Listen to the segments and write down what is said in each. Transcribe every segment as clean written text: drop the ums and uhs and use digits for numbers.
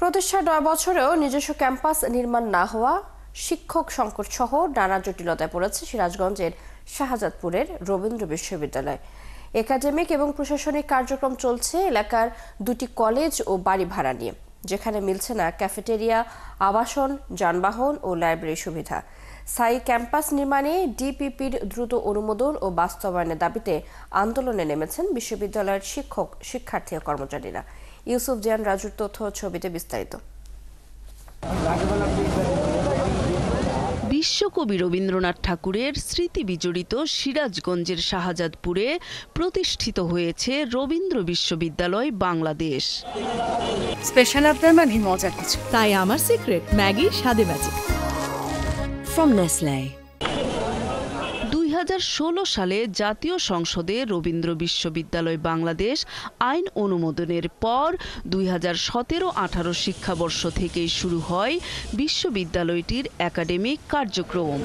প্রতিষ্ঠার ৯ বছরেও নিজস্ব ক্যাম্পাস নির্মাণ না হওয়া, শিক্ষক সংকট সহ নানা জটিলতায় পড়েছে সিরাজগঞ্জের শাহজাদপুরের রবীন্দ্র বিশ্ববিদ্যালয়। একাডেমিক এবং প্রশাসনিক কার্যক্রম চলছে এলাকার দুটি কলেজ ও বাড়ি ভাড়া নিয়ে, যেখানে মিলছে না ক্যাফেটেরিয়া, আবাসন, যানবাহন ও লাইব্রেরি সুবিধা। স্থায়ী ক্যাম্পাস নির্মাণে ডিপিপির দ্রুত অনুমোদন ও বাস্তবায়নের দাবিতে আন্দোলনে নেমেছেন বিশ্ববিদ্যালয়ের শিক্ষক, শিক্ষার্থী ও কর্মচারীরা। ইউসুফ জিয়ান রাজুর তথ্য ছবিতে বিস্তারিত। বিশ্বকবি রবীন্দ্রনাথ ঠাকুরের স্মৃতি বিজড়িত সিরাজগঞ্জের শাহজাদপুরে প্রতিষ্ঠিত হয়েছে রবীন্দ্র বিশ্ববিদ্যালয় বাংলাদেশ। স্পেশাল আপনার মানে মজার কিছু, তাই আমার সিক্রেট ম্যাগি স্বাদে ম্যাজিক ফ্রম নেসলে। ২০১৬ সালে জাতীয় সংসদে রবীন্দ্র বিশ্ববিদ্যালয় বাংলাদেশ আইন অনুমোদনের পর ২০১৭-১৮ শিক্ষাবর্ষ থেকেই শুরু হয় বিশ্ববিদ্যালয়টির একাডেমিক কার্যক্রম।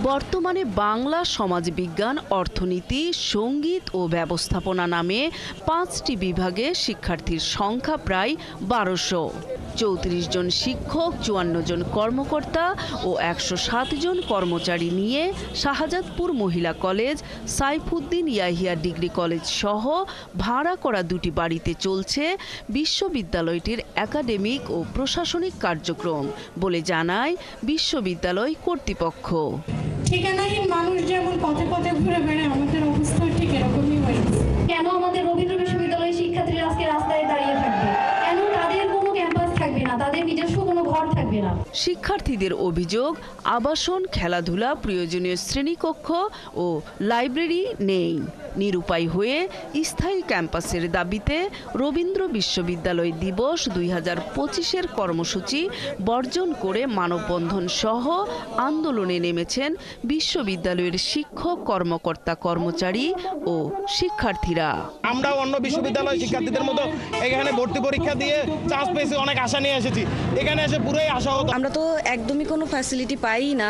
বর্তমানে বাংলা, সমাজবিজ্ঞান, অর্থনীতি, সঙ্গীত ও ব্যবস্থাপনা নামে ৫টি বিভাগে শিক্ষার্থীর সংখ্যা প্রায় ১২০০। ৩৪ জন শিক্ষক, ৫৪ জন কর্মকর্তা ও ১০৭ জন কর্মচারী নিয়ে শাহজাদপুর মহিলা college, Saifuddin Yahya degree college সহ ভাড়া করা দুটি বাড়িতে চলছে বিশ্ববিদ্যালয়টির একাডেমিক ও প্রশাসনিক কার্যক্রম বলে জানায় বিশ্ববিদ্যালয় কর্তৃপক্ষ। ঠিকানাহীন মানুষ যেমন পথে পথে ঘুরে বেড়ায়, আমাদের অবস্থা ঠিক এরকমই হয়েছে। কেন আমাদের রবীন্দ্র বিশ্ববিদ্যালয়ের শিক্ষার্থীরা আজকে রাস্তায় দাঁড়িয়ে থাকবে? কেন তাদের কোনো ক্যাম্পাস থাকবে না, তাদের নিজস্ব কোনো ঘর থাকবে না? শিক্ষার্থীদের অভিযোগ, আবাসন, খেলাধুলা, প্রয়োজনীয় শ্রেণীকক্ষ ও লাইব্রেরি নেই। নিরুপায় হয়ে স্থায়ী ক্যাম্পাসের দাবিতে রবীন্দ্র বিশ্ববিদ্যালয় দিবস ২০২৫-এর কর্মসূচি বর্জন করে মানববন্ধন সহ আন্দোলনে নেমেছেন বিশ্ববিদ্যালয়ের শিক্ষক, কর্মকর্তা, কর্মচারী ও শিক্ষার্থীরা। আমরা অন্য বিশ্ববিদ্যালয় শিক্ষার্থীদের মতো এখানে ভর্তি পরীক্ষা দিয়ে চান্স পেয়েছি, অনেক আশা নিয়ে এসেছি। এখানে এসে পুরোই আশাহত। আমরা তো একদমই কোনো ফ্যাসিলিটি পাই না।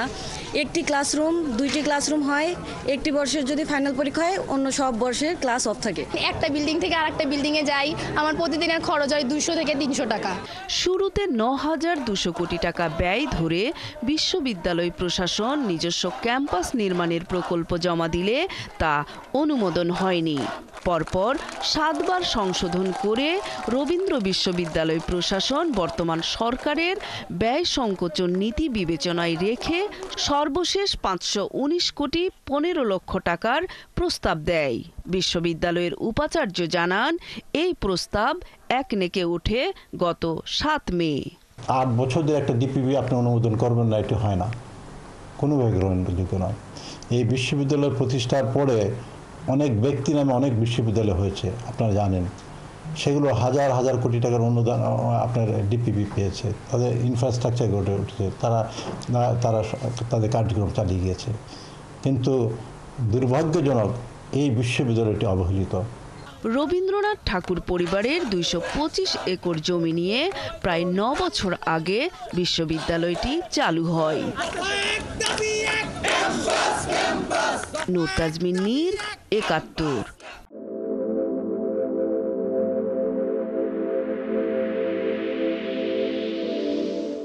একটি ক্লাসরুম, দুইটি ক্লাসরুম হয়, একটি বর্ষের যদি ফাইনাল পরীক্ষা হয়, অন্য সব বর্ষের ক্লাস অফ থাকে। একটা বিল্ডিং থেকে আরেকটা বিল্ডিংয়ে যাই, আমার প্রতিদিনের খরচ হয় ২০০ থেকে ৩০০ টাকা। শুরুতে ৯,২০০ কোটি টাকা ব্যয় ধরে বিশ্ববিদ্যালয় প্রশাসন নিজস্ব ক্যাম্পাস নির্মাণের প্রকল্প জমা দিলে তা অনুমোদন হয়নি। পরপর ৭ বার সংশোধন করে রবীন্দ্র বিশ্ববিদ্যালয় প্রশাসন বর্তমান সরকারের ব্যয় সংকোচন নীতি বিবেচনায় রেখে সর্বশেষ ৫১৯ কোটি ১৫ লক্ষ টাকার প্রস্তাব দেয়। বিশ্ববিদ্যালয়ের উপাচার্য জানান, এই প্রস্তাব একনেকে ওঠে গত ৭ মে। ৮ বছর ধরে একটা ডিপিপি আপনি অনুমোদন করবেন না, এটি হয় না, কোনোভাবে গ্রহণযোগ্য নয়। এই বিশ্ববিদ্যালয় প্রতিষ্ঠার পরে অনেক ব্যক্তি নামে অনেক বিশ্ববিদ্যালয় হয়েছে, আপনারা জানেন। সেগুলো হাজার হাজার কোটি টাকার অনুদান আপনার ডিপিপি পেয়েছে, তাদের ইনফ্রাস্ট্রাকচার গড়ে উঠেছে, তারা তাদের কার্যক্রম চালিয়ে গিয়েছে। কিন্তু দুর্ভাগ্যজনক এই বিশ্ববিদ্যালয়টি অবহেলিত। রবীন্দ্রনাথ ঠাকুর পরিবারের ২২৫ একর জমি নিয়ে প্রায় ৯ বছর আগে বিশ্ববিদ্যালয়টি চালু হয়। নূর তাজমিন নীর, ৭১।